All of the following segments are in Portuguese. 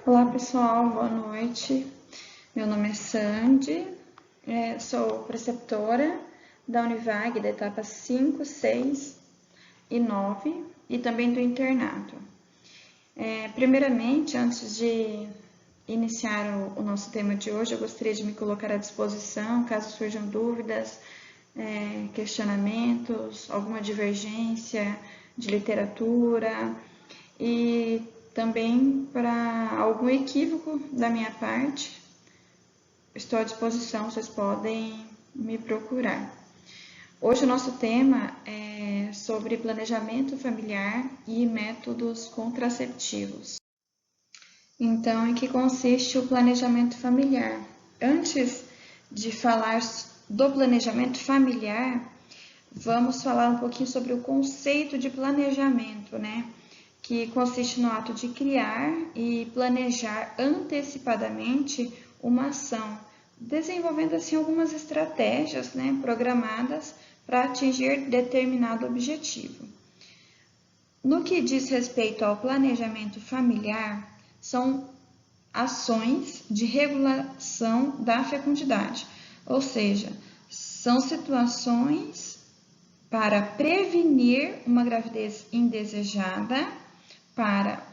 Olá pessoal, boa noite. Meu nome é Sandy, sou preceptora da Univag da etapa 5, 6 e 9 e também do internato. Primeiramente, antes de iniciar o nosso tema de hoje, eu gostaria de me colocar à disposição caso surjam dúvidas, questionamentos, alguma divergência de literatura e também para algum equívoco da minha parte. Estou à disposição, vocês podem me procurar. Hoje o nosso tema é sobre planejamento familiar e métodos contraceptivos. Então, em que consiste o planejamento familiar? Antes de falar do planejamento familiar, vamos falar um pouquinho sobre o conceito de planejamento, né? Que consiste no ato de criar e planejar antecipadamente uma ação, desenvolvendo assim algumas estratégias, né, programadas para atingir determinado objetivo. No que diz respeito ao planejamento familiar, são ações de regulação da fecundidade, ou seja, são situações para prevenir uma gravidez indesejada, para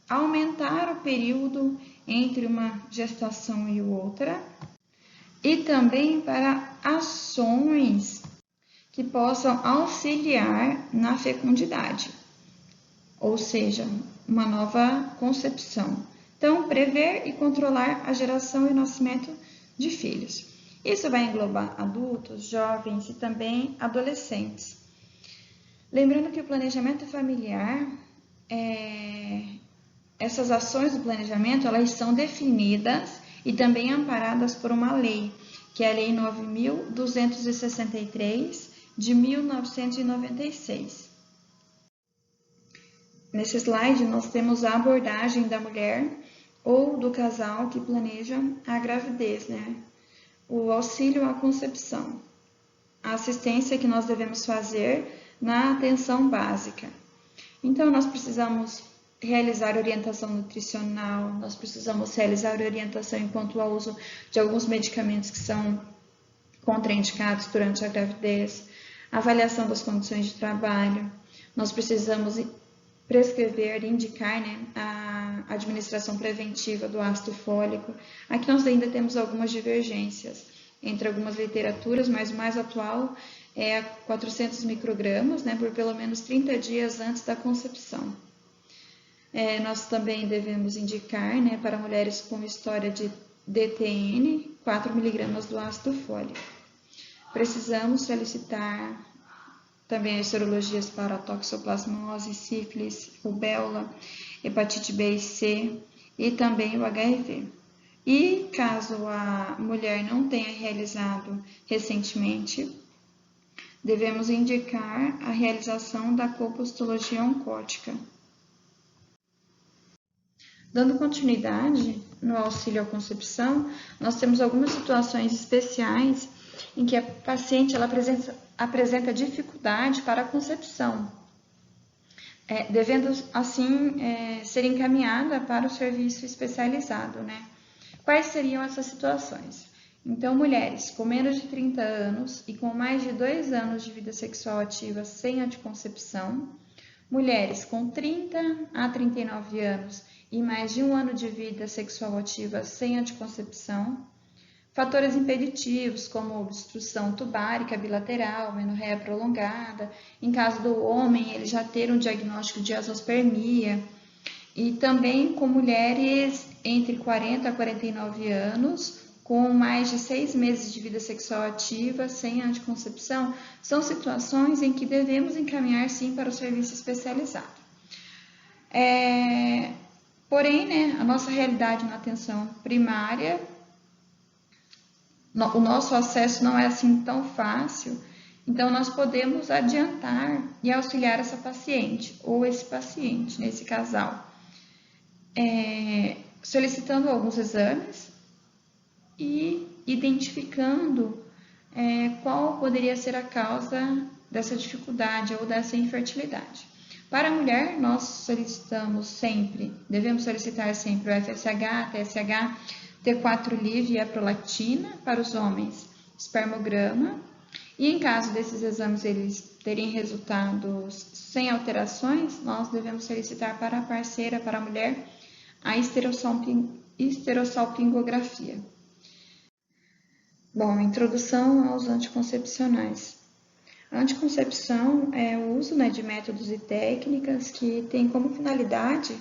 aumentar o período entre uma gestação e outra e também para ações que possam auxiliar na fecundidade, ou seja, uma nova concepção. Então, prever e controlar a geração e o nascimento de filhos. Isso vai englobar adultos, jovens e também adolescentes. Lembrando que o planejamento familiar, essas ações do planejamento, elas são definidas e também amparadas por uma lei, que é a Lei 9.263 de 1996. Nesse slide, nós temos a abordagem da mulher ou do casal que planeja a gravidez, né? O auxílio à concepção, a assistência que nós devemos fazer na atenção básica. Então, nós precisamos realizar orientação nutricional, nós precisamos realizar orientação enquanto ao uso de alguns medicamentos que são contraindicados durante a gravidez, avaliação das condições de trabalho, nós precisamos prescrever, indicar, né, a administração preventiva do ácido fólico. Aqui nós ainda temos algumas divergências entre algumas literaturas, mas o mais atual é a 400 microgramas, né, por pelo menos 30 dias antes da concepção. Nós também devemos indicar, né, para mulheres com história de DTN, 4 miligramas do ácido fólico. Precisamos solicitar também as sorologias para toxoplasmose, sífilis, rubéola, hepatite B e C e também o HIV. E caso a mulher não tenha realizado recentemente, devemos indicar a realização da colpostologia oncótica. Dando continuidade no auxílio à concepção, nós temos algumas situações especiais em que a paciente ela apresenta dificuldade para a concepção, devendo assim ser encaminhada para o serviço especializado, né? Quais seriam essas situações? Então, mulheres com menos de 30 anos e com mais de 2 anos de vida sexual ativa sem anticoncepção, mulheres com 30 a 39 anos e mais de 1 ano de vida sexual ativa sem anticoncepção, fatores impeditivos como obstrução tubárica bilateral, menorreia prolongada, em caso do homem ele já ter um diagnóstico de azoospermia, e também com mulheres entre 40 a 49 anos, com mais de 6 meses de vida sexual ativa, sem anticoncepção, são situações em que devemos encaminhar sim para o serviço especializado. Porém, né, a nossa realidade na atenção primária, o nosso acesso não é assim tão fácil, então nós podemos adiantar e auxiliar essa paciente ou esse paciente, nesse casal, solicitando alguns exames e identificando qual poderia ser a causa dessa dificuldade ou dessa infertilidade. Para a mulher, nós devemos solicitar sempre o FSH, TSH, T4 livre e a prolactina. Para os homens, espermograma. E em caso desses exames eles terem resultados sem alterações, nós devemos solicitar para a parceira, para a mulher, a esterossalpingografia. Bom, introdução aos anticoncepcionais. A anticoncepção é o uso de métodos e técnicas que tem como finalidade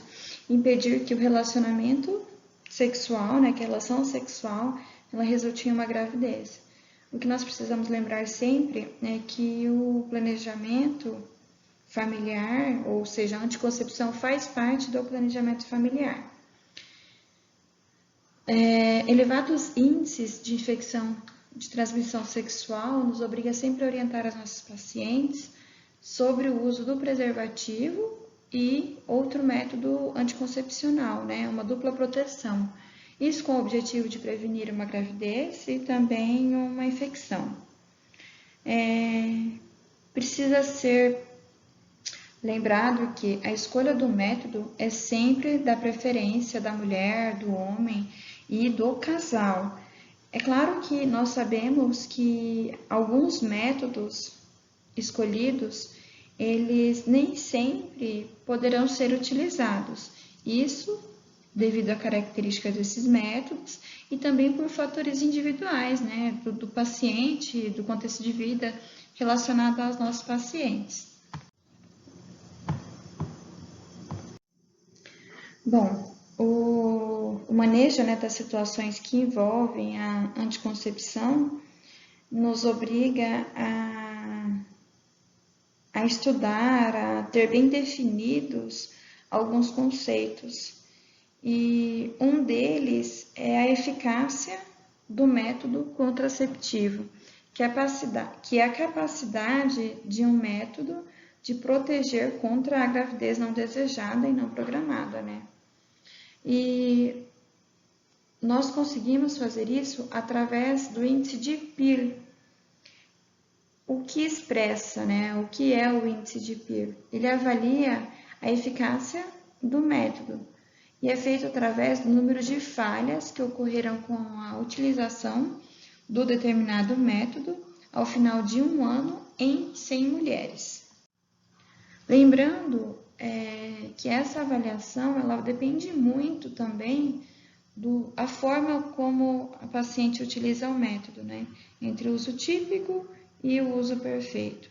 impedir que o relacionamento sexual, que a relação sexual, ela resulte em uma gravidez. O que nós precisamos lembrar sempre é que o planejamento familiar, ou seja, a anticoncepção faz parte do planejamento familiar. Elevados índices de infecção de transmissão sexual nos obriga sempre a orientar as nossas pacientes sobre o uso do preservativo e outro método anticoncepcional, uma dupla proteção. Isso com o objetivo de prevenir uma gravidez e também uma infecção. Precisa ser lembrado que a escolha do método é sempre da preferência da mulher, do homem e do casal. É claro que nós sabemos que alguns métodos escolhidos, eles nem sempre poderão ser utilizados. Isso devido à característica desses métodos e também por fatores individuais, do paciente, do contexto de vida relacionado aos nossos pacientes. Bom, o manejo das situações que envolvem a anticoncepção nos obriga a estudar, a ter bem definidos alguns conceitos. E um deles é a eficácia do método contraceptivo, que é a capacidade de um método de proteger contra a gravidez não desejada e não programada, E nós conseguimos fazer isso através do índice de Pearl. O que expressa, o que é o índice de Pearl? Ele avalia a eficácia do método e é feito através do número de falhas que ocorreram com a utilização do determinado método ao final de um ano em 100 mulheres. Lembrando que essa avaliação ela depende muito também da forma como a paciente utiliza o método, entre o uso típico e o uso perfeito.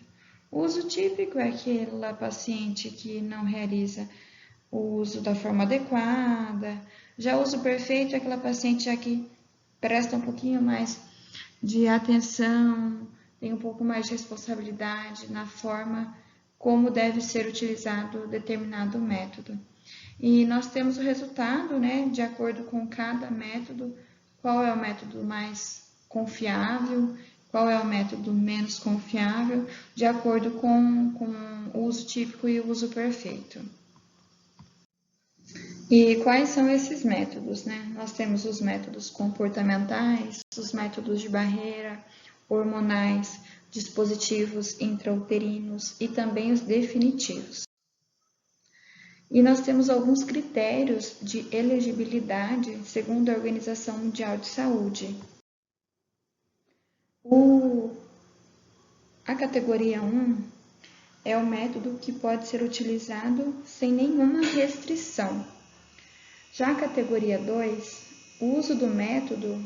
O uso típico é aquela paciente que não realiza o uso da forma adequada. Já o uso perfeito é aquela paciente já que presta um pouquinho mais de atenção, tem um pouco mais de responsabilidade na forma como deve ser utilizado determinado método. E nós temos o resultado, de acordo com cada método, qual é o método mais confiável, qual é o método menos confiável, de acordo com o uso típico e o uso perfeito. E quais são esses métodos, Nós temos os métodos comportamentais, os métodos de barreira, hormonais, dispositivos intrauterinos e também os definitivos. E nós temos alguns critérios de elegibilidade segundo a Organização Mundial de Saúde. A categoria 1 é o método que pode ser utilizado sem nenhuma restrição. Já a categoria 2, o uso do método,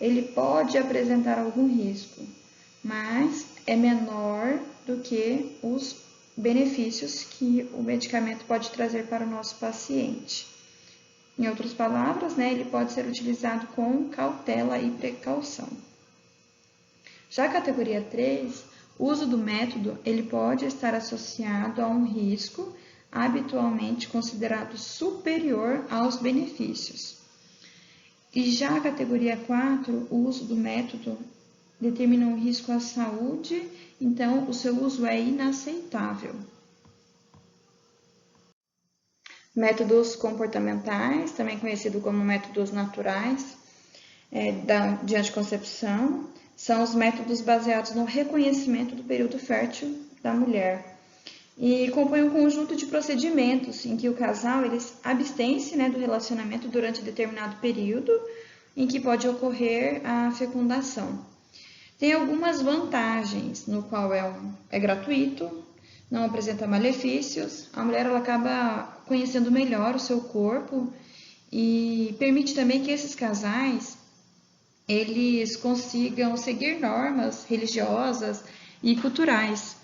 ele pode apresentar algum risco, mas é menor do que os benefícios que o medicamento pode trazer para o nosso paciente. Em outras palavras, ele pode ser utilizado com cautela e precaução. Já a categoria 3, o uso do método ele pode estar associado a um risco habitualmente considerado superior aos benefícios. E já a categoria 4, o uso do método determina um risco à saúde, então o seu uso é inaceitável. Métodos comportamentais, também conhecido como métodos naturais de anticoncepção, são os métodos baseados no reconhecimento do período fértil da mulher. e compõe um conjunto de procedimentos em que o casal eles abstém-se, né, do relacionamento durante determinado período em que pode ocorrer a fecundação. Tem algumas vantagens, no qual é gratuito, não apresenta malefícios, a mulher ela acaba conhecendo melhor o seu corpo e permite também que esses casais eles consigam seguir normas religiosas e culturais.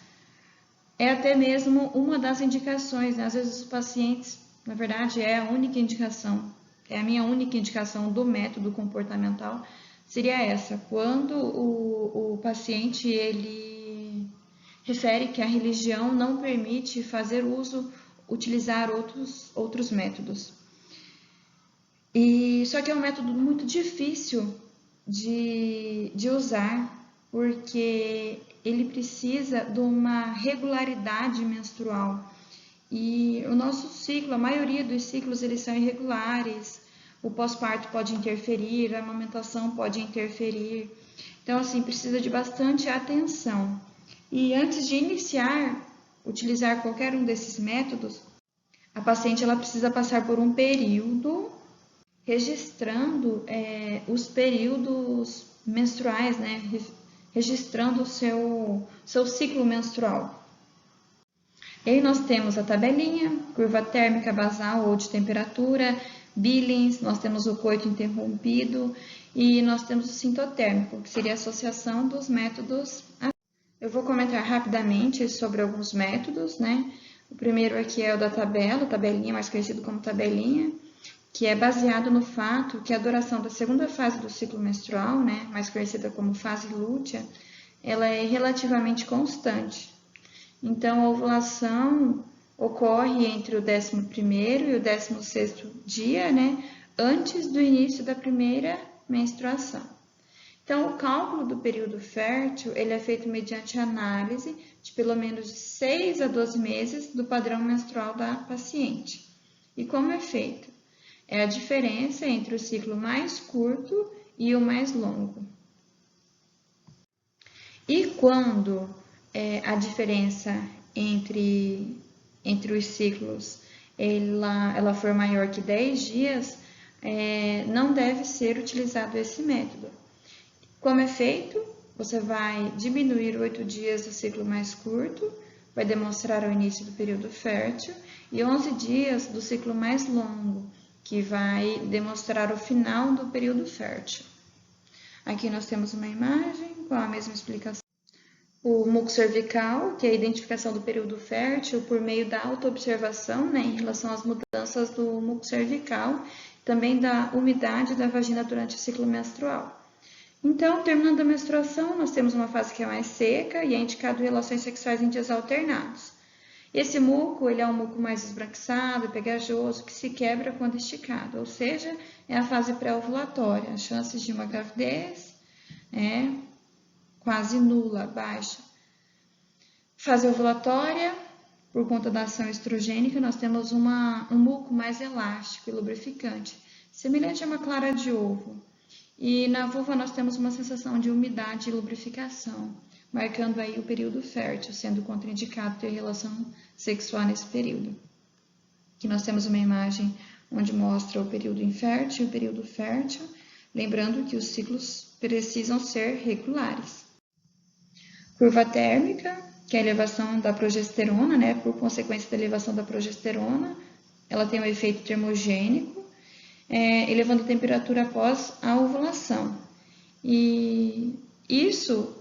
É até mesmo uma das indicações, né? Às vezes os pacientes, na verdade, é a única indicação, é a minha única indicação do método comportamental, seria essa, quando o paciente ele refere que a religião não permite fazer uso, utilizar outros métodos. E só que é um método muito difícil de usar, porque ele precisa de uma regularidade menstrual. E o nosso ciclo, a maioria dos ciclos, eles são irregulares. O pós-parto pode interferir, a amamentação pode interferir. Então, assim, precisa de bastante atenção. E antes de utilizar qualquer um desses métodos, a paciente ela precisa passar por um período registrando os períodos menstruais, né? Registrando o seu ciclo menstrual. E aí nós temos a tabelinha, curva térmica basal ou de temperatura, Billings, nós temos o coito interrompido e nós temos o sintotérmico, que seria a associação dos métodos. Eu vou comentar rapidamente sobre alguns métodos, né? O primeiro aqui é o da tabelinha, mais conhecido como tabelinha, que é baseado no fato que a duração da segunda fase do ciclo menstrual, né, mais conhecida como fase lútea, ela é relativamente constante. Então, a ovulação ocorre entre o 11º e o 16º dia, né, antes do início da primeira menstruação. Então, o cálculo do período fértil ele é feito mediante análise de pelo menos 6 a 12 meses do padrão menstrual da paciente. E como é feito? É a diferença entre o ciclo mais curto e o mais longo. E quando a diferença entre os ciclos ela for maior que 10 dias, não deve ser utilizado esse método. Como é feito? Você vai diminuir 8 dias do ciclo mais curto, vai demonstrar o início do período fértil, e 11 dias do ciclo mais longo, que vai demonstrar o final do período fértil. Aqui nós temos uma imagem com a mesma explicação. O muco cervical, que é a identificação do período fértil por meio da autoobservação, né, em relação às mudanças do muco cervical, também da umidade da vagina durante o ciclo menstrual. Então, terminando a menstruação, nós temos uma fase que é mais seca e é indicado relações sexuais em dias alternados. Esse muco, ele é um muco mais esbranquiçado, pegajoso, que se quebra quando esticado, ou seja, é a fase pré-ovulatória. As chances de uma gravidez é quase nula, baixa. Fase ovulatória, por conta da ação estrogênica, nós temos um muco mais elástico e lubrificante, semelhante a uma clara de ovo. E na vulva nós temos uma sensação de umidade e lubrificação, marcando aí o período fértil, sendo contraindicado ter relação sexual nesse período. Aqui nós temos uma imagem onde mostra o período infértil e o período fértil, lembrando que os ciclos precisam ser regulares. Curva térmica, que é a elevação da progesterona, né? Por consequência da elevação da progesterona, ela tem um efeito termogênico, elevando a temperatura após a ovulação. E isso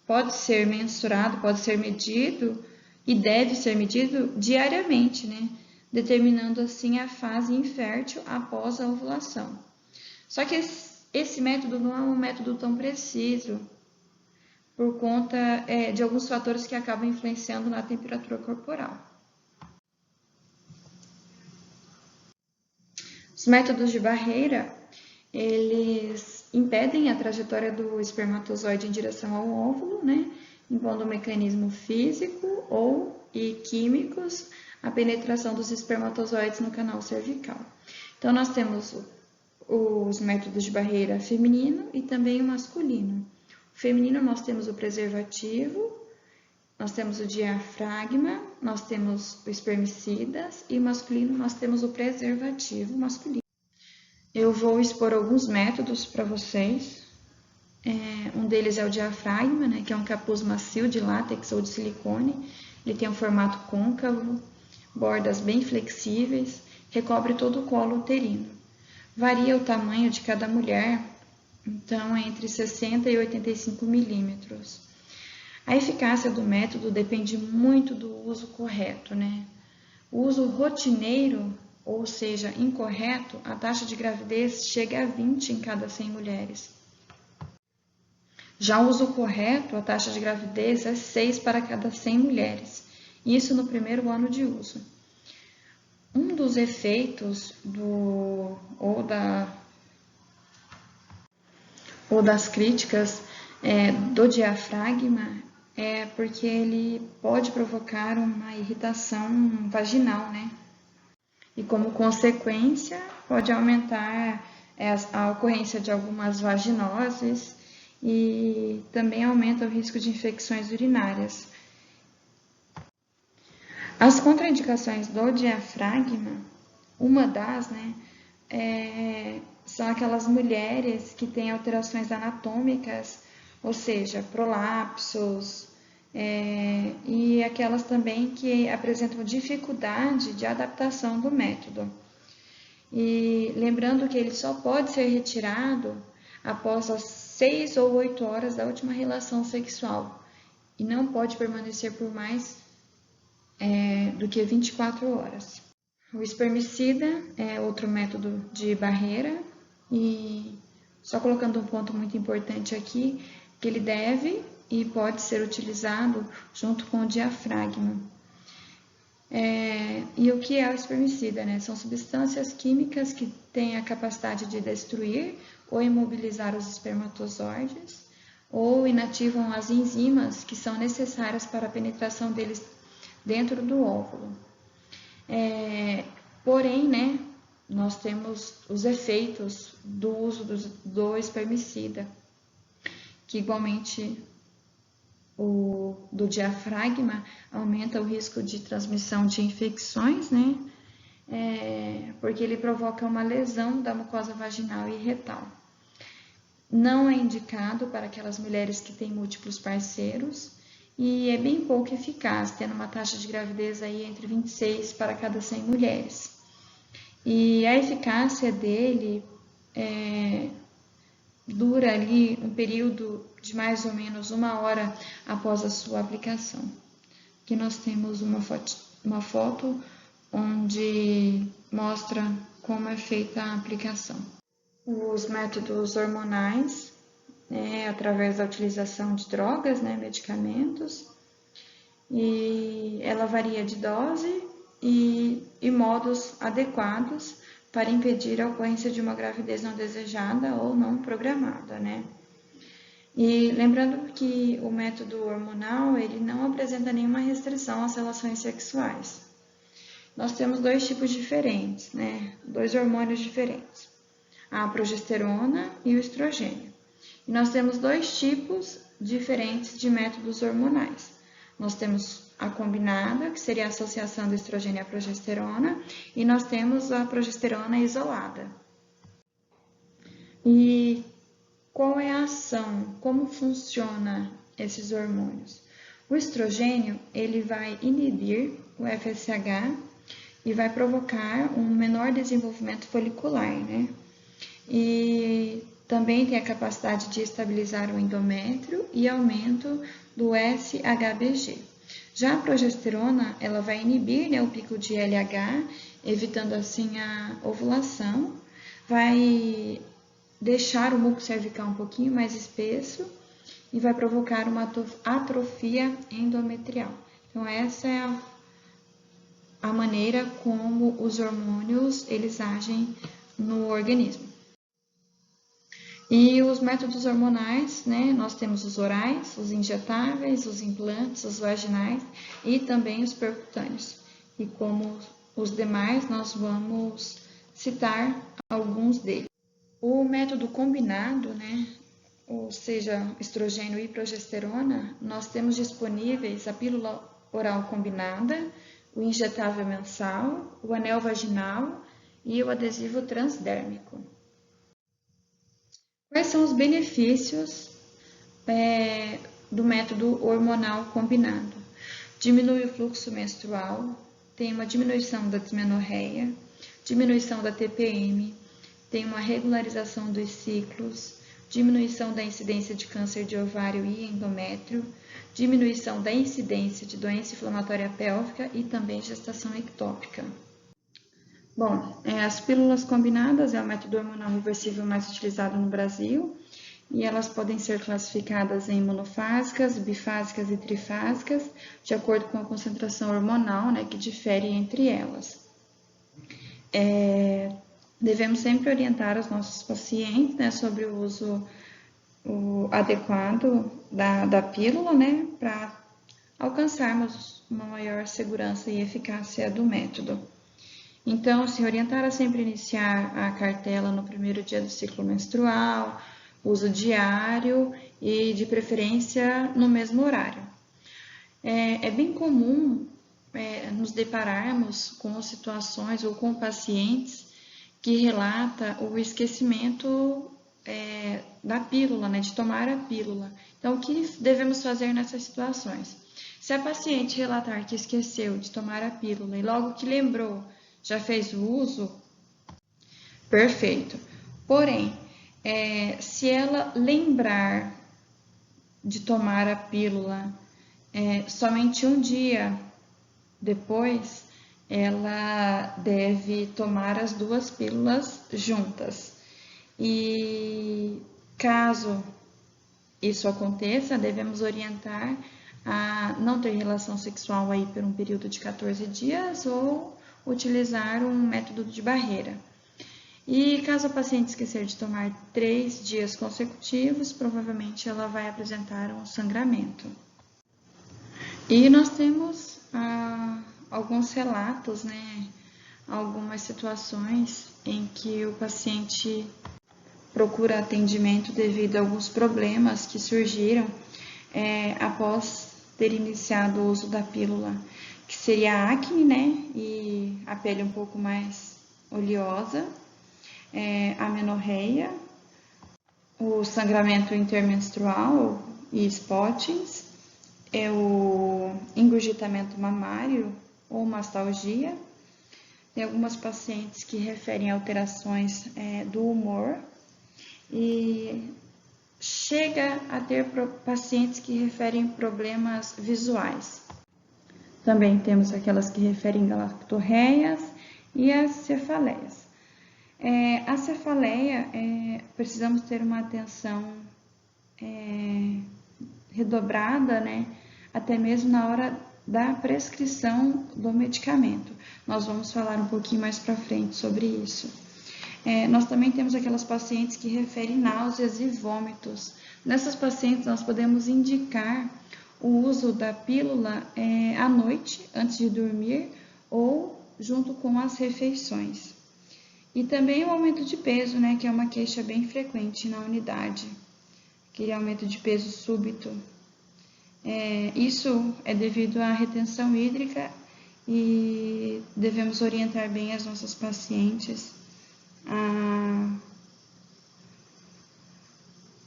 pode ser mensurado, pode ser medido e deve ser medido diariamente, né? Determinando assim a fase infértil após a ovulação. Só que esse método não é um método tão preciso, por conta de alguns fatores que acabam influenciando na temperatura corporal. Os métodos de barreira, eles impedem a trajetória do espermatozoide em direção ao óvulo, né, impondo um mecanismo físico e químicos a penetração dos espermatozoides no canal cervical. Então, nós temos os métodos de barreira feminino e também o masculino. O feminino, nós temos o preservativo, nós temos o diafragma, nós temos o espermicidas e masculino nós temos o preservativo masculino. Eu vou expor alguns métodos para vocês. Um deles é o diafragma, né, que é um capuz macio de látex ou de silicone. Ele tem um formato côncavo, bordas bem flexíveis, recobre todo o colo uterino. Varia o tamanho de cada mulher, então é entre 60 e 85 milímetros. A eficácia do método depende muito do uso correto, né? O uso rotineiro, ou seja, incorreto, a taxa de gravidez chega a 20 em cada 100 mulheres. Já o uso correto, a taxa de gravidez é 6 para cada 100 mulheres, isso no primeiro ano de uso. Um dos efeitos das críticas do diafragma é porque ele pode provocar uma irritação vaginal, né? E como consequência, pode aumentar a ocorrência de algumas vaginoses e também aumenta o risco de infecções urinárias. As contraindicações do diafragma, uma das, são aquelas mulheres que têm alterações anatômicas, ou seja, prolapsos, e aquelas também que apresentam dificuldade de adaptação do método. E lembrando que ele só pode ser retirado após as 6 ou 8 horas da última relação sexual e não pode permanecer por mais do que 24 horas. O espermicida é outro método de barreira e só colocando um ponto muito importante aqui, que ele deve e pode ser utilizado junto com o diafragma. E o que é o espermicida, né? São substâncias químicas que têm a capacidade de destruir ou imobilizar os espermatozoides ou inativam as enzimas que são necessárias para a penetração deles dentro do óvulo. Porém, né, nós temos os efeitos do uso do espermicida, que igualmente o do diafragma aumenta o risco de transmissão de infecções, né, porque ele provoca uma lesão da mucosa vaginal e retal. Não é indicado para aquelas mulheres que têm múltiplos parceiros e é bem pouco eficaz, tendo uma taxa de gravidez aí entre 26 para cada 100 mulheres. E a eficácia dele dura ali um período de mais ou menos 1 hora após a sua aplicação. Aqui nós temos uma foto onde mostra como é feita a aplicação. Os métodos hormonais, através da utilização de drogas, medicamentos, e ela varia de dose e modos adequados para impedir a ocorrência de uma gravidez não desejada ou não programada, E lembrando que o método hormonal, ele não apresenta nenhuma restrição às relações sexuais. Nós temos 2 tipos diferentes, 2 hormônios diferentes, a progesterona e o estrogênio. E nós temos 2 tipos diferentes de métodos hormonais. Nós temos a combinada, que seria a associação do estrogênio à progesterona, e nós temos a progesterona isolada. E qual é a ação? Como funciona esses hormônios? O estrogênio, ele vai inibir o FSH e vai provocar um menor desenvolvimento folicular, E também tem a capacidade de estabilizar o endométrio e aumento do SHBG. Já a progesterona, ela vai inibir o pico de LH, evitando assim a ovulação, vai deixar o muco cervical um pouquinho mais espesso e vai provocar uma atrofia endometrial. Então, essa é a maneira como os hormônios eles agem no organismo. E os métodos hormonais, nós temos os orais, os injetáveis, os implantes, os vaginais e também os percutâneos. E como os demais, nós vamos citar alguns deles. O método combinado, ou seja, estrogênio e progesterona, nós temos disponíveis a pílula oral combinada, o injetável mensal, o anel vaginal e o adesivo transdérmico. Quais são os benefícios do método hormonal combinado? Diminui o fluxo menstrual, tem uma diminuição da dismenorreia, diminuição da TPM, tem uma regularização dos ciclos, diminuição da incidência de câncer de ovário e endométrio, diminuição da incidência de doença inflamatória pélvica e também gestação ectópica. Bom, as pílulas combinadas é o método hormonal reversível mais utilizado no Brasil e elas podem ser classificadas em monofásicas, bifásicas e trifásicas, de acordo com a concentração hormonal, né, que difere entre elas. Devemos sempre orientar os nossos pacientes, né, sobre o uso adequado da pílula, né, para alcançarmos uma maior segurança e eficácia do método. Então, se orientar a sempre iniciar a cartela no primeiro dia do ciclo menstrual, uso diário e, de preferência, no mesmo horário. É bem comum nos depararmos com situações ou com pacientes que relata o esquecimento da pílula, né, de tomar a pílula. Então, o que devemos fazer nessas situações? Se a paciente relatar que esqueceu de tomar a pílula e logo que lembrou, já fez o uso, perfeito. Porém, se ela lembrar de tomar a pílula somente um dia depois, ela deve tomar as duas pílulas juntas. E caso isso aconteça, devemos orientar a não ter relação sexual aí por um período de 14 dias ou utilizar um método de barreira. E caso a paciente esquecer de tomar 3 dias consecutivos, provavelmente ela vai apresentar um sangramento. E nós temos alguns relatos, né, algumas situações em que o paciente procura atendimento devido a alguns problemas que surgiram após ter iniciado o uso da pílula, que seria a acne, né, e a pele um pouco mais oleosa, a menorreia, o sangramento intermenstrual e spottings, o engurgitamento mamário ou mastalgia. Tem algumas pacientes que referem a alterações do humor e chega a ter pacientes que referem problemas visuais. Também temos aquelas que referem galactorreias e as cefaleias. A cefaleia, precisamos ter uma atenção redobrada, né, até mesmo na hora da prescrição do medicamento. Nós vamos falar um pouquinho mais para frente sobre isso. Nós também temos aquelas pacientes que referem náuseas e vômitos. Nessas pacientes, nós podemos indicar o uso da pílula à noite, antes de dormir, ou junto com as refeições. E também o aumento de peso, né, que é uma queixa bem frequente na unidade, aquele aumento de peso súbito. Isso é devido à retenção hídrica e devemos orientar bem as nossas pacientes a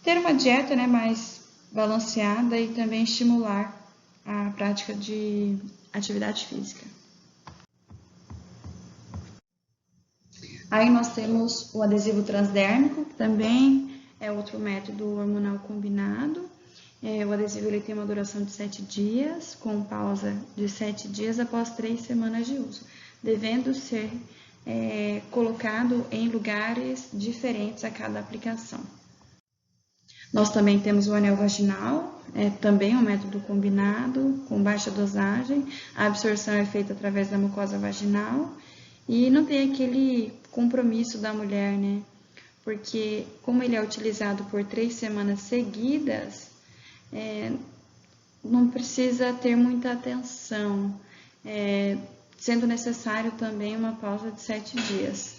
ter uma dieta, né, mais balanceada e também estimular a prática de atividade física. Aí nós temos o adesivo transdérmico, que também é outro método hormonal combinado. O adesivo ele tem uma duração de 7 dias, com pausa de 7 dias após 3 semanas de uso, devendo ser colocado em lugares diferentes a cada aplicação. Nós também temos o anel vaginal, também um método combinado, com baixa dosagem. A absorção é feita através da mucosa vaginal e não tem aquele compromisso da mulher, né? Porque como ele é utilizado por 3 semanas seguidas, não precisa ter muita atenção, sendo necessário também uma pausa de 7 dias.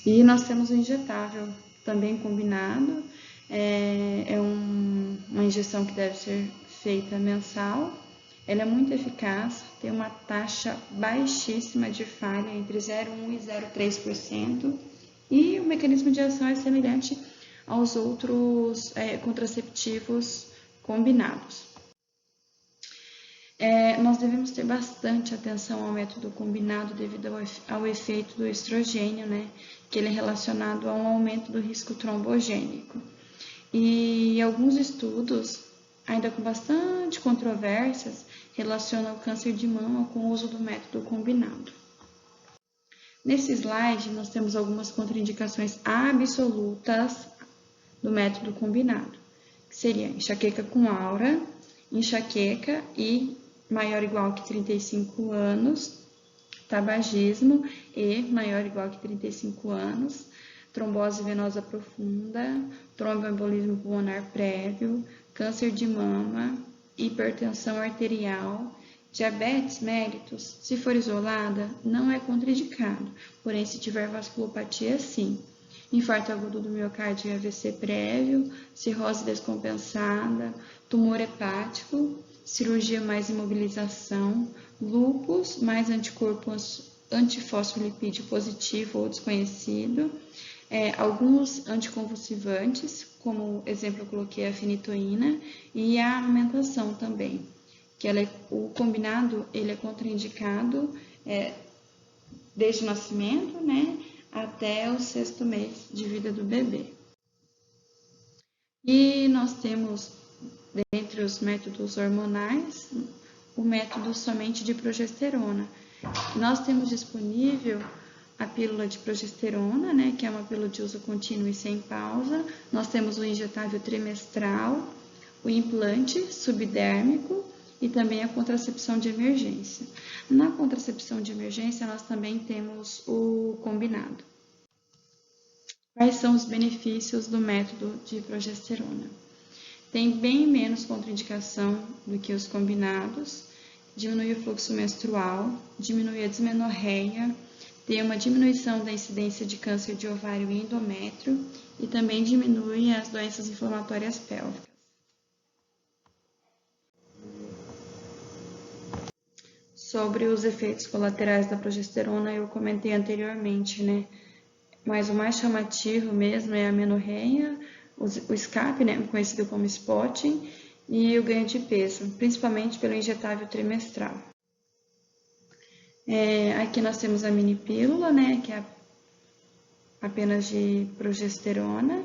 E nós temos o injetável também combinado. Uma injeção que deve ser feita mensal. Ela é muito eficaz, tem uma taxa baixíssima de falha, entre 0,1% e 0,3%, e o mecanismo de ação é semelhante aos outros contraceptivos combinados. Nós devemos ter bastante atenção ao método combinado devido ao efeito do estrogênio, né, que ele é relacionado a um aumento do risco trombogênico. E alguns estudos, ainda com bastante controvérsias, relacionam o câncer de mama com o uso do método combinado. Nesse slide, nós temos algumas contraindicações absolutas do método combinado, que seria enxaqueca com aura, enxaqueca e maior ou igual que 35 anos, tabagismo e maior ou igual que 35 anos, trombose venosa profunda, tromboembolismo pulmonar prévio, câncer de mama, hipertensão arterial, diabetes mellitus, se for isolada, não é contraindicado, porém se tiver vasculopatia, sim. Infarto agudo do miocárdio e AVC prévio, cirrose descompensada, tumor hepático, cirurgia mais imobilização, lúpus mais anticorpo antifosfolipídio positivo ou desconhecido, alguns anticonvulsivantes, como exemplo eu coloquei a fenitoína, e a amamentação também, que o combinado ele é contraindicado desde o nascimento, né, até o 6º mês de vida do bebê. E nós temos, dentre os métodos hormonais, o método somente de progesterona. Nós temos disponível a pílula de progesterona, né, que é uma pílula de uso contínuo e sem pausa. Nós temos o injetável trimestral, o implante subdérmico e também a contracepção de emergência. Na contracepção de emergência, nós também temos o combinado. Quais são os benefícios do método de progesterona? Tem bem menos contraindicação do que os combinados, diminui o fluxo menstrual, diminui a dismenorreia, tem uma diminuição da incidência de câncer de ovário e endométrio e também diminui as doenças inflamatórias pélvicas. Sobre os efeitos colaterais da progesterona, eu comentei anteriormente, né? Mas o mais chamativo mesmo é a amenorreia, o escape, né, conhecido como spotting, e o ganho de peso, principalmente pelo injetável trimestral. Aqui nós temos a mini pílula, né, que é apenas de progesterona,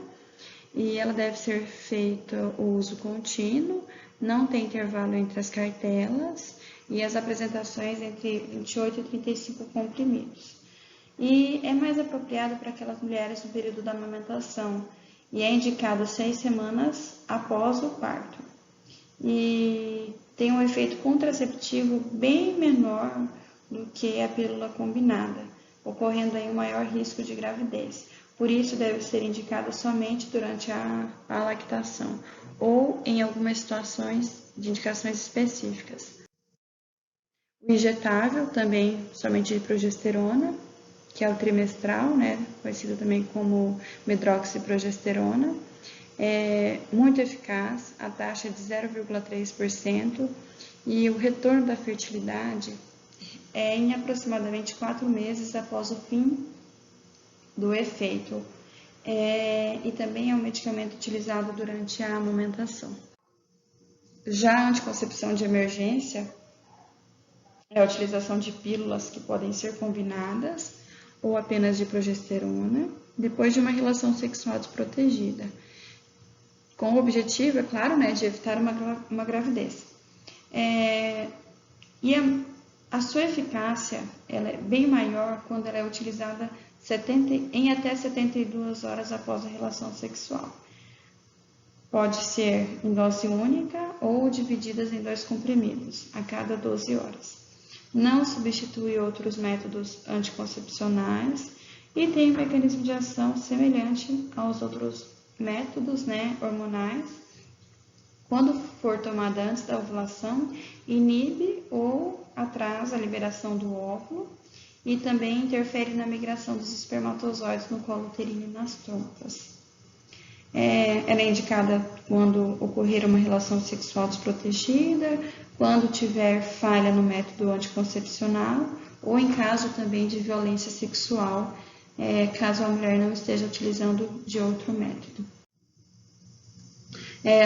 e ela deve ser feito o uso contínuo, não tem intervalo entre as cartelas, e as apresentações entre 28 e 35 comprimidos. E é mais apropriado para aquelas mulheres no período da amamentação, e é indicado 6 semanas após o parto. E tem um efeito contraceptivo bem menor do que a pílula combinada, ocorrendo aí um maior risco de gravidez. Por isso, deve ser indicado somente durante a lactação ou em algumas situações de indicações específicas. O injetável, também somente de progesterona, que é o trimestral, né, conhecido também como medroxiprogesterona, é muito eficaz, a taxa é de 0,3% e o retorno da fertilidade é em aproximadamente 4 meses após o fim do efeito. E também é um medicamento utilizado durante a amamentação. Já a anticoncepção de emergência é a utilização de pílulas que podem ser combinadas ou apenas de progesterona, depois de uma relação sexual desprotegida, com o objetivo, é claro, né, de evitar uma gravidez. E a sua eficácia ela é bem maior quando ela é utilizada em até 72 horas após a relação sexual. Pode ser em dose única ou divididas em 2 comprimidos, a cada 12 horas. Não substitui outros métodos anticoncepcionais e tem um mecanismo de ação semelhante aos outros métodos, né, hormonais. Quando for tomada antes da ovulação, inibe ou atrasa a liberação do óvulo e também interfere na migração dos espermatozoides no colo uterino e nas trompas. Ela é indicada quando ocorrer uma relação sexual desprotegida, quando tiver falha no método anticoncepcional ou em caso também de violência sexual, caso a mulher não esteja utilizando de outro método.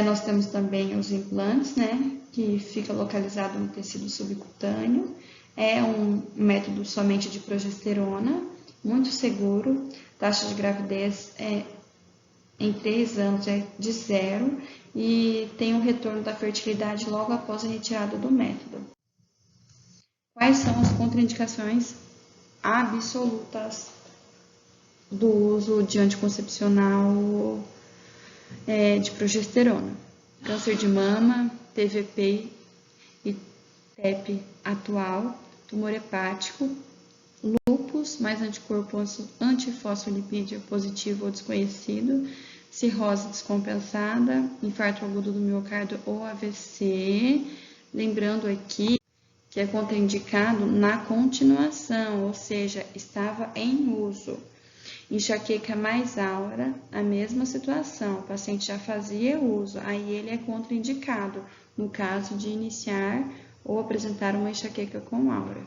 Nós temos também os implantes, né, que fica localizado no tecido subcutâneo. É um método somente de progesterona, muito seguro, taxa de gravidez em 3 anos é de 0 e tem um retorno da fertilidade logo após a retirada do método. Quais são as contraindicações absolutas do uso de anticoncepcional de progesterona? Câncer de mama, TVP e TEP atual, tumor hepático, lúpus mais anticorpo antifosfolipídio positivo ou desconhecido, cirrose descompensada, infarto agudo do miocárdio ou AVC. Lembrando aqui que é contraindicado na continuação, ou seja, estava em uso. Enxaqueca mais aura, a mesma situação, o paciente já fazia uso, aí ele é contraindicado no caso de iniciar ou apresentar uma enxaqueca com aura.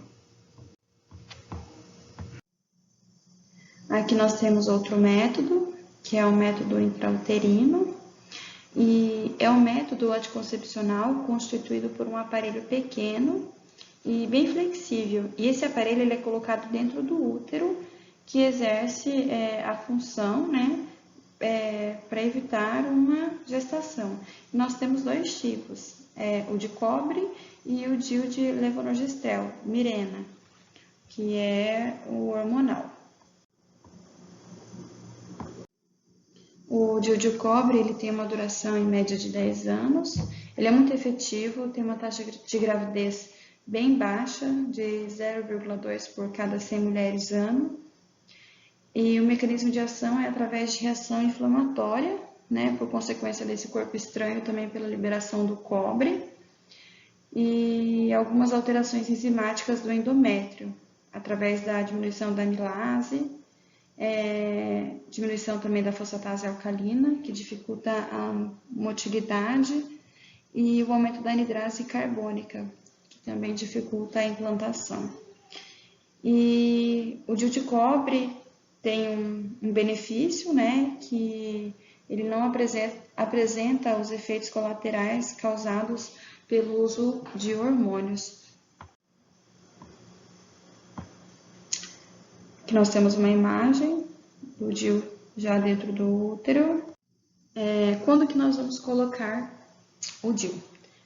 Aqui nós temos outro método, que é o método intrauterino, e é um método anticoncepcional constituído por um aparelho pequeno e bem flexível. E esse aparelho ele é colocado dentro do útero, que exerce a função, né, para evitar uma gestação. Nós temos 2 tipos, o de cobre e o DIU de levonorgestrel, Mirena, que é o hormonal. O DIU de cobre ele tem uma duração em média de 10 anos, ele é muito efetivo, tem uma taxa de gravidez bem baixa, de 0,2 por cada 100 mulheres ano, e o mecanismo de ação é através de reação inflamatória, né, por consequência desse corpo estranho, também pela liberação do cobre, e algumas alterações enzimáticas do endométrio, através da diminuição da amilase, diminuição também da fosfatase alcalina, que dificulta a motilidade, e o aumento da anidrase carbônica, que também dificulta a implantação. E o DIU de cobre tem um benefício, né, que ele não apresenta os efeitos colaterais causados pelo uso de hormônios. Aqui nós temos uma imagem do DIU já dentro do útero. Quando que nós vamos colocar o DIU?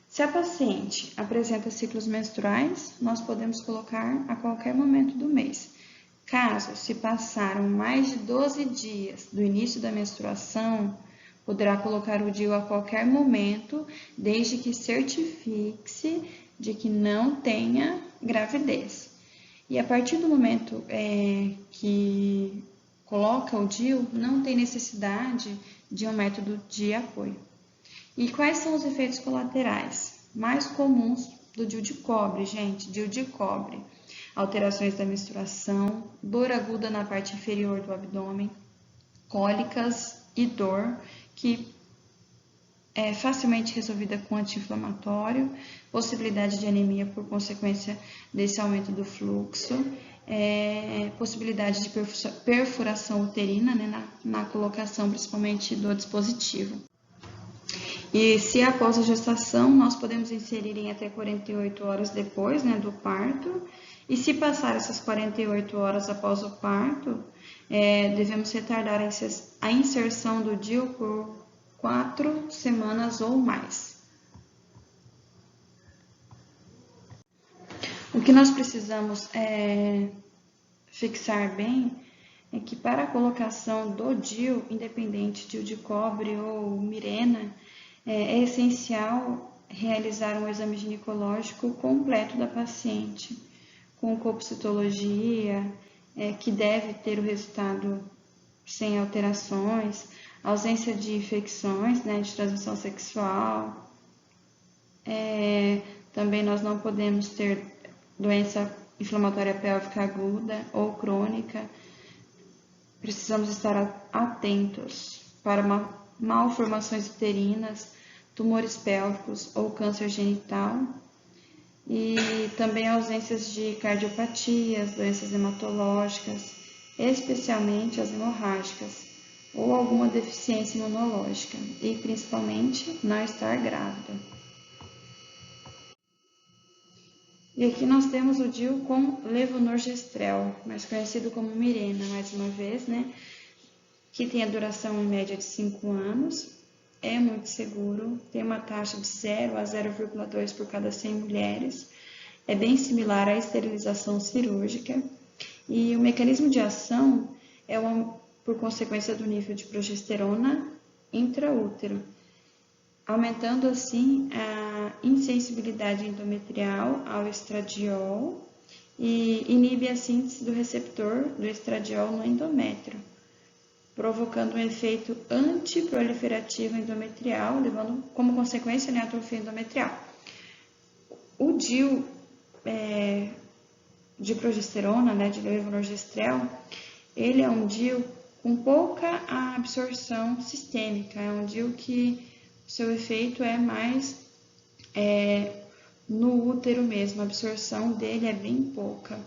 Se a paciente apresenta ciclos menstruais, nós podemos colocar a qualquer momento do mês. Caso se passaram mais de 12 dias do início da menstruação, poderá colocar o DIU a qualquer momento, desde que certifique-se de que não tenha gravidez. E a partir do momento que coloca o DIU, não tem necessidade de um método de apoio. E quais são os efeitos colaterais mais comuns do DIU de cobre, gente? DIU de cobre. Alterações da menstruação, dor aguda na parte inferior do abdômen, cólicas e dor, que é facilmente resolvida com anti-inflamatório, possibilidade de anemia por consequência desse aumento do fluxo, possibilidade de perfuração uterina, né, na colocação principalmente do dispositivo. E se após a gestação, nós podemos inserir em até 48 horas depois, né, do parto. E se passar essas 48 horas após o parto, devemos retardar a inserção do DIU por 4 semanas ou mais. O que nós precisamos fixar bem é que para a colocação do DIU, independente DIU de cobre ou Mirena, é essencial realizar um exame ginecológico completo da paciente, com colpocitologia, que deve ter o resultado sem alterações, ausência de infecções, né, de transmissão sexual. Também nós não podemos ter doença inflamatória pélvica aguda ou crônica. Precisamos estar atentos para uma malformações uterinas, tumores pélvicos ou câncer genital, e também ausências de cardiopatias, doenças hematológicas, especialmente as hemorrágicas, ou alguma deficiência imunológica, e principalmente não estar grávida. E aqui nós temos o DIU com levonorgestrel, mais conhecido como Mirena, mais uma vez, né? Que tem a duração em média de 5 anos, é muito seguro, tem uma taxa de 0 a 0,2 por cada 100 mulheres, é bem similar à esterilização cirúrgica, e o mecanismo de ação é por consequência do nível de progesterona intraútero, aumentando assim a insensibilidade endometrial ao estradiol e inibe a síntese do receptor do estradiol no endométrio, provocando um efeito antiproliferativo endometrial, levando como consequência a atrofia endometrial. O DIU de progesterona, né, de levonorgestrel, ele é um DIU com pouca absorção sistêmica, é um DIU que o seu efeito é mais no útero mesmo, a absorção dele é bem pouca.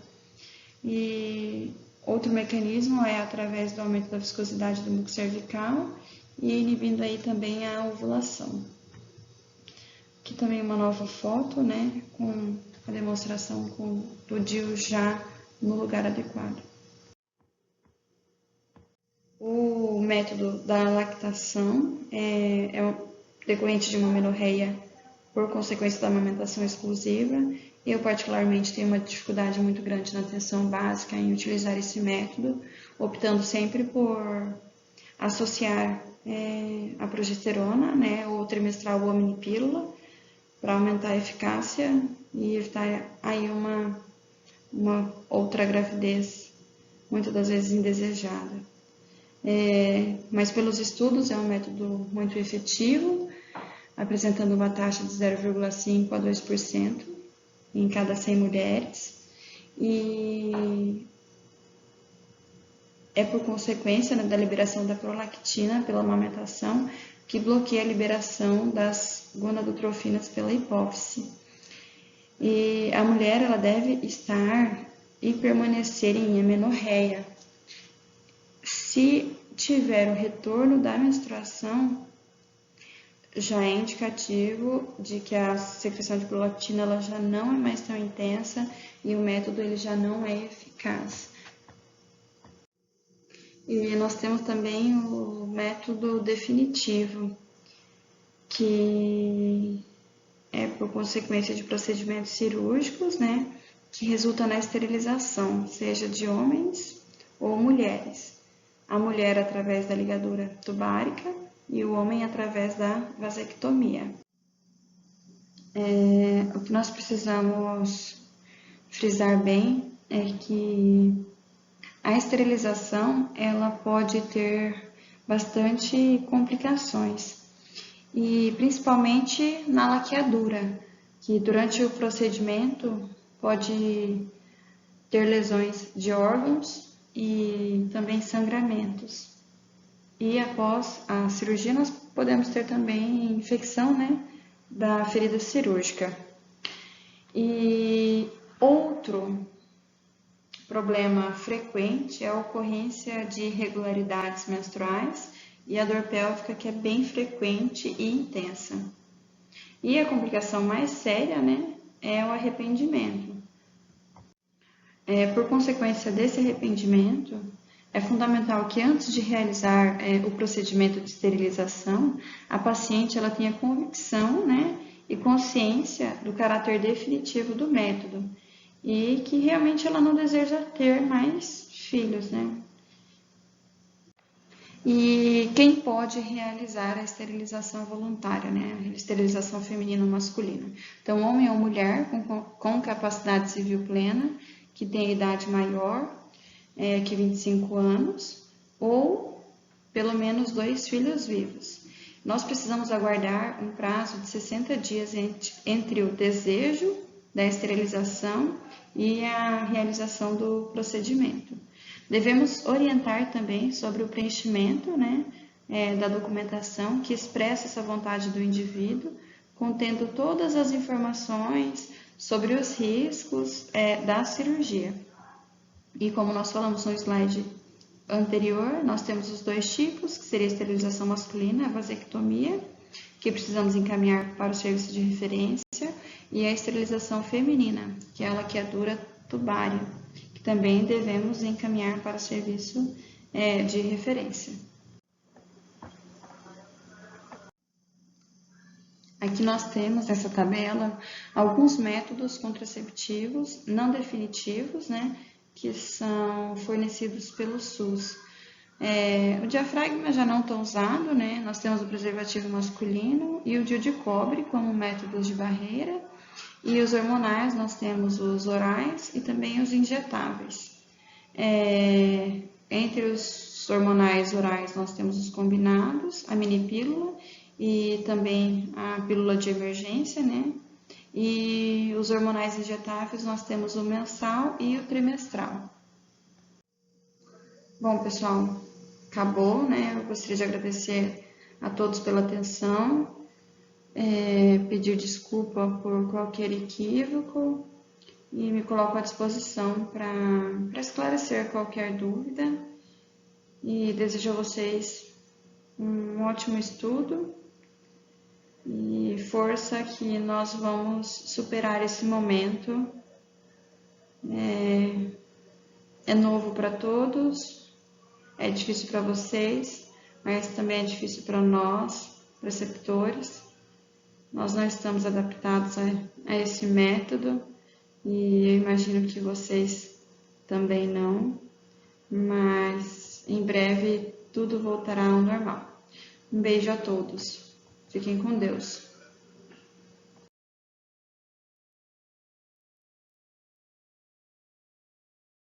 E outro mecanismo é através do aumento da viscosidade do muco cervical e inibindo aí também a ovulação. Aqui também uma nova foto, né, com a demonstração do DIU já no lugar adequado. O método da lactação é decorrente de uma amenorreia por consequência da amamentação exclusiva. Eu particularmente tenho uma dificuldade muito grande na atenção básica em utilizar esse método, optando sempre por associar a progesterona, né, ou trimestral ou minipílula, para aumentar a eficácia e evitar aí uma outra gravidez, muitas das vezes indesejada. Mas pelos estudos é um método muito efetivo, apresentando uma taxa de 0,5 a 2% em cada 100 mulheres, e é por consequência, né, da liberação da prolactina pela amamentação, que bloqueia a liberação das gonadotrofinas pela hipófise. E a mulher ela deve estar e permanecer em amenorreia. Se tiver o retorno da menstruação, já é indicativo de que a secreção de prolactina ela já não é mais tão intensa e o método ele já não é eficaz. E nós temos também o método definitivo, que é por consequência de procedimentos cirúrgicos, né, que resulta na esterilização, seja de homens ou mulheres. A mulher através da ligadura tubárica e o homem através da vasectomia. O que nós precisamos frisar bem é que a esterilização ela pode ter bastante complicações, e principalmente na laqueadura, que durante o procedimento pode ter lesões de órgãos e também sangramentos. E após a cirurgia nós podemos ter também infecção, né, da ferida cirúrgica. E outro problema frequente é a ocorrência de irregularidades menstruais e a dor pélvica, que é bem frequente e intensa. E a complicação mais séria, né, é o arrependimento. Por consequência desse arrependimento, é fundamental que antes de realizar o procedimento de esterilização, a paciente ela tenha convicção, né, e consciência do caráter definitivo do método e que realmente ela não deseja ter mais filhos, né? E quem pode realizar a esterilização voluntária, né? A esterilização feminina ou masculina. Então, homem ou mulher com capacidade civil plena, que tem idade maior que 25 anos, ou pelo menos 2 filhos vivos. Nós precisamos aguardar um prazo de 60 dias entre o desejo da esterilização e a realização do procedimento. Devemos orientar também sobre o preenchimento, né, da documentação que expressa essa vontade do indivíduo, contendo todas as informações sobre os riscos da cirurgia. E como nós falamos no slide anterior, nós temos os dois tipos, que seria a esterilização masculina, a vasectomia, que precisamos encaminhar para o serviço de referência, e a esterilização feminina, que é a laqueadura tubária, que também devemos encaminhar para o serviço de referência. Aqui nós temos nessa tabela alguns métodos contraceptivos não definitivos, né, que são fornecidos pelo SUS. O diafragma já não tão usado, né? Nós temos o preservativo masculino e o DIU de cobre como métodos de barreira. E os hormonais, nós temos os orais e também os injetáveis. Entre os hormonais orais, nós temos os combinados, a mini pílula e também a pílula de emergência, né? E os hormonais injetáveis, nós temos o mensal e o trimestral. Bom, pessoal, acabou, né? Eu gostaria de agradecer a todos pela atenção, pedir desculpa por qualquer equívoco e me coloco à disposição para esclarecer qualquer dúvida e desejo a vocês um ótimo estudo e força que nós vamos superar esse momento. É novo para todos, é difícil para vocês, mas também é difícil para nós, preceptores. Nós não estamos adaptados a esse método e eu imagino que vocês também não, mas em breve tudo voltará ao normal. Um beijo a todos. Fiquem com Deus.